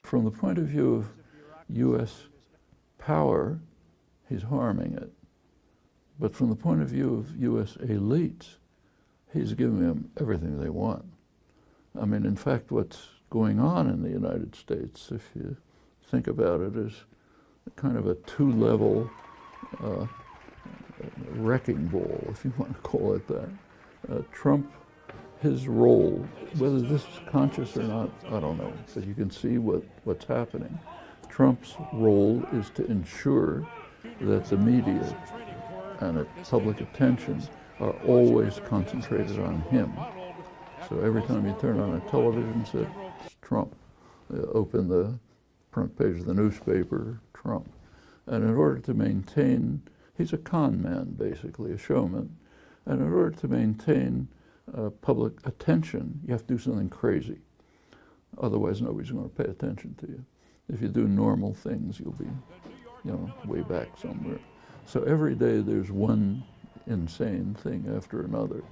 From the point of view of U.S. power, he's harming it. But from the point of view of U.S. elites, he's giving them everything they want. I mean, in fact, what's going on in the United States, if you think about it, is kind of a two-level wrecking ball, if you want to call it that. Trump, his role, whether this is conscious or not, I don't know, but you can see what's happening. Trump's role is to ensure that the media and public attention are always concentrated on him. So every time you turn on a television set, it's Trump. Open the front page of the newspaper, Trump. And in order to maintain, he's a con man, basically, a showman. And in order to maintain public attention, you have to do something crazy. Otherwise, nobody's going to pay attention to you. If you do normal things, you'll be, way back somewhere. So every day there's one insane thing after another.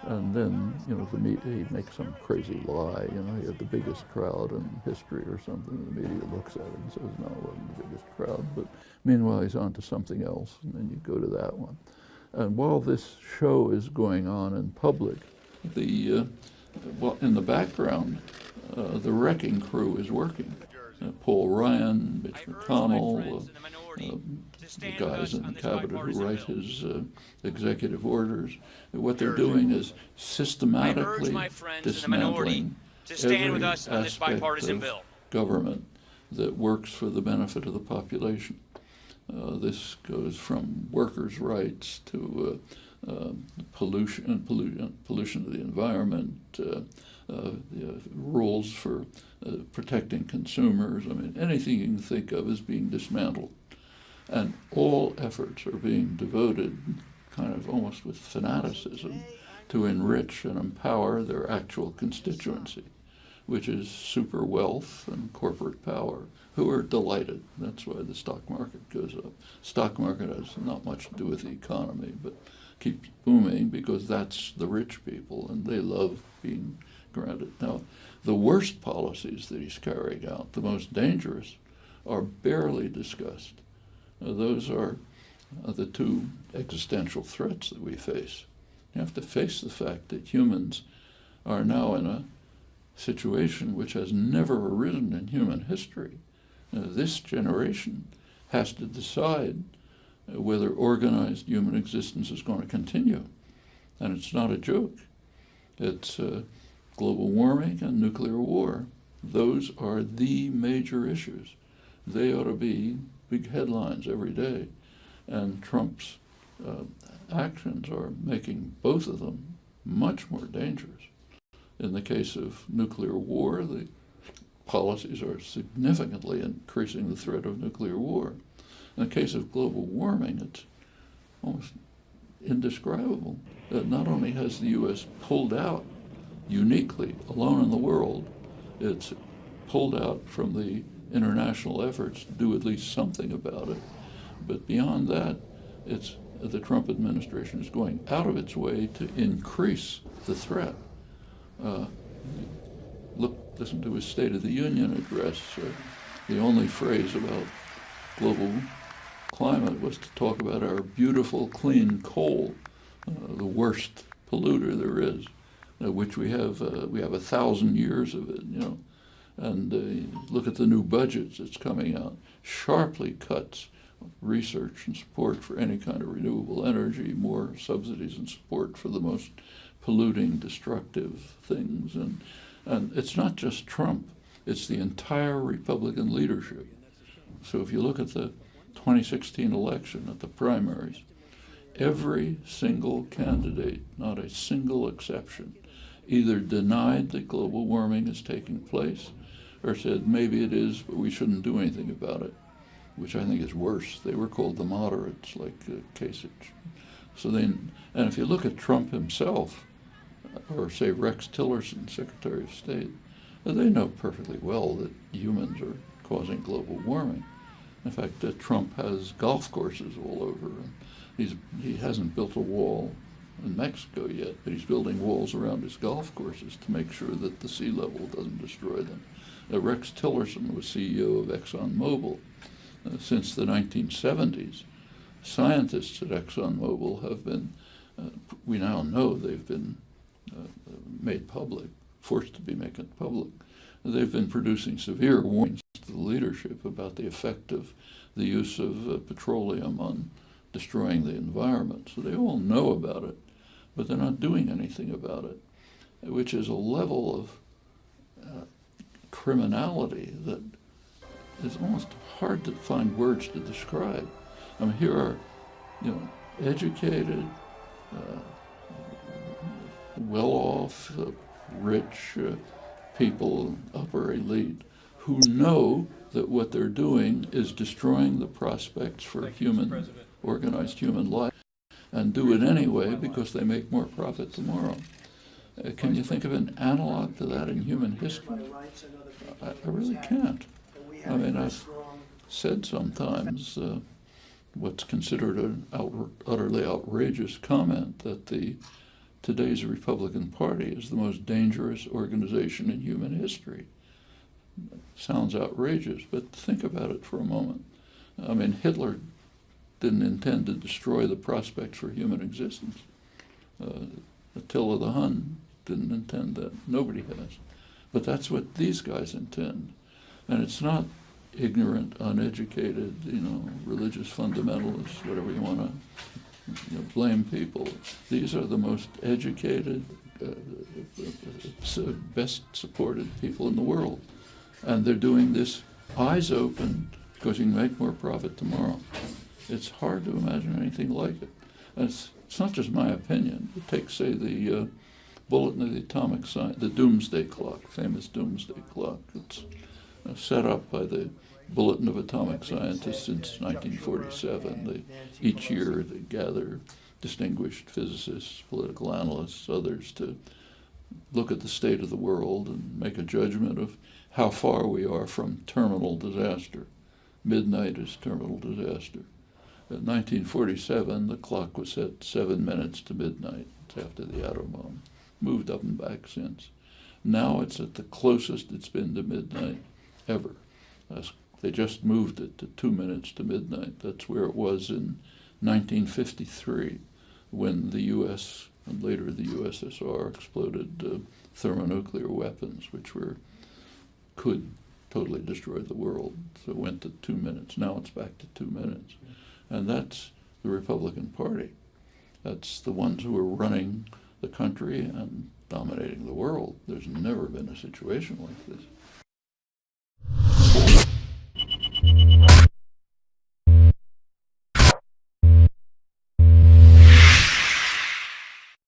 And then, the media, he makes some crazy lie. He had the biggest crowd in history or something. The media looks at it and says, no, it wasn't the biggest crowd. But meanwhile, he's on to something else, and then you go to that one. And while this show is going on in public, in the background, the wrecking crew is working. Paul Ryan, Mitch McConnell, the guys in the cabinet who write his executive orders. What they're doing is systematically dismantling every aspect of government that works for the benefit of the population. This goes from workers' rights to pollution of the environment, rules for protecting consumers. I mean, anything you can think of is being dismantled. And all efforts are being devoted, kind of almost with fanaticism, to enrich and empower their actual constituency, which is super wealth and corporate power, who are delighted. That's why the stock market goes up. Stock market has not much to do with the economy, but keeps booming because that's the rich people, and they love being granted. Now, the worst policies that he's carrying out, the most dangerous, are barely discussed. Those are the two existential threats that we face. You have to face the fact that humans are now in a situation which has never arisen in human history. This generation has to decide whether organized human existence is going to continue. And it's not a joke. It's global warming and nuclear war. Those are the major issues. They ought to be big headlines every day. And Trump's actions are making both of them much more dangerous. In the case of nuclear war, the policies are significantly increasing the threat of nuclear war. In the case of global warming, it's almost indescribable. Not only has the U.S. pulled out uniquely, alone in the world, it's pulled out from the international efforts to do at least something about it. But beyond that, the Trump administration is going out of its way to increase the threat. Listen to his State of the Union address. The only phrase about global climate was to talk about our beautiful, clean coal, the worst polluter there is, which we have 1,000 years of it, And look at the new budgets that's coming out. Sharply cuts research and support for any kind of renewable energy, more subsidies and support for the most polluting, destructive things. And it's not just Trump, it's the entire Republican leadership. So if you look at the 2016 election, at the primaries, every single candidate, not a single exception, either denied that global warming is taking place or said maybe it is, but we shouldn't do anything about it, which I think is worse. They were called the moderates, like Kasich. And if you look at Trump himself, or say Rex Tillerson, Secretary of State, they know perfectly well that humans are causing global warming. In fact, Trump has golf courses all over, and he hasn't built a wall in Mexico yet, but he's building walls around his golf courses to make sure that the sea level doesn't destroy them. Rex Tillerson was CEO of ExxonMobil. Since the 1970s, scientists at ExxonMobil have been, we now know they've been made public, forced to be made public. They've been producing severe warnings to the leadership about the effect of the use of petroleum on destroying the environment. So they all know about it, but they're not doing anything about it, which is a level of criminality that is almost hard to find words to describe. I mean, here are, educated, well-off, rich people, upper elite, who know that what they're doing is destroying the prospects for organized human life, and do it anyway because they make more profit tomorrow. Can you think of an analog to that in human history? I really can't. I mean, I've said sometimes what's considered an utterly outrageous comment that today's Republican Party is the most dangerous organization in human history. Sounds outrageous, but think about it for a moment. I mean, Hitler didn't intend to destroy the prospects for human existence. Attila the Hun didn't intend that. Nobody has. But that's what these guys intend. And it's not ignorant, uneducated, religious fundamentalists, whatever you want to blame people. These are the most educated, best supported people in the world. And they're doing this eyes open because you can make more profit tomorrow. It's hard to imagine anything like it. And it's not just my opinion. Take, say, the Bulletin of the Atomic Science, the Doomsday Clock, famous Doomsday Clock. It's set up by the Bulletin of Atomic Scientists since 1947. Each year they gather distinguished physicists, political analysts, others to look at the state of the world and make a judgment of how far we are from terminal disaster. Midnight is terminal disaster. In 1947, the clock was set 7 minutes to midnight. It's after the atom bomb. Moved up and back since. Now it's at the closest it's been to midnight ever. They just moved it to 2 minutes to midnight. That's where it was in 1953, when the U.S. and later the USSR exploded thermonuclear weapons, which could totally destroy the world. So it went to 2 minutes. Now it's back to 2 minutes. And that's the Republican Party. That's the ones who are running the country and dominating the world. There's never been a situation like this.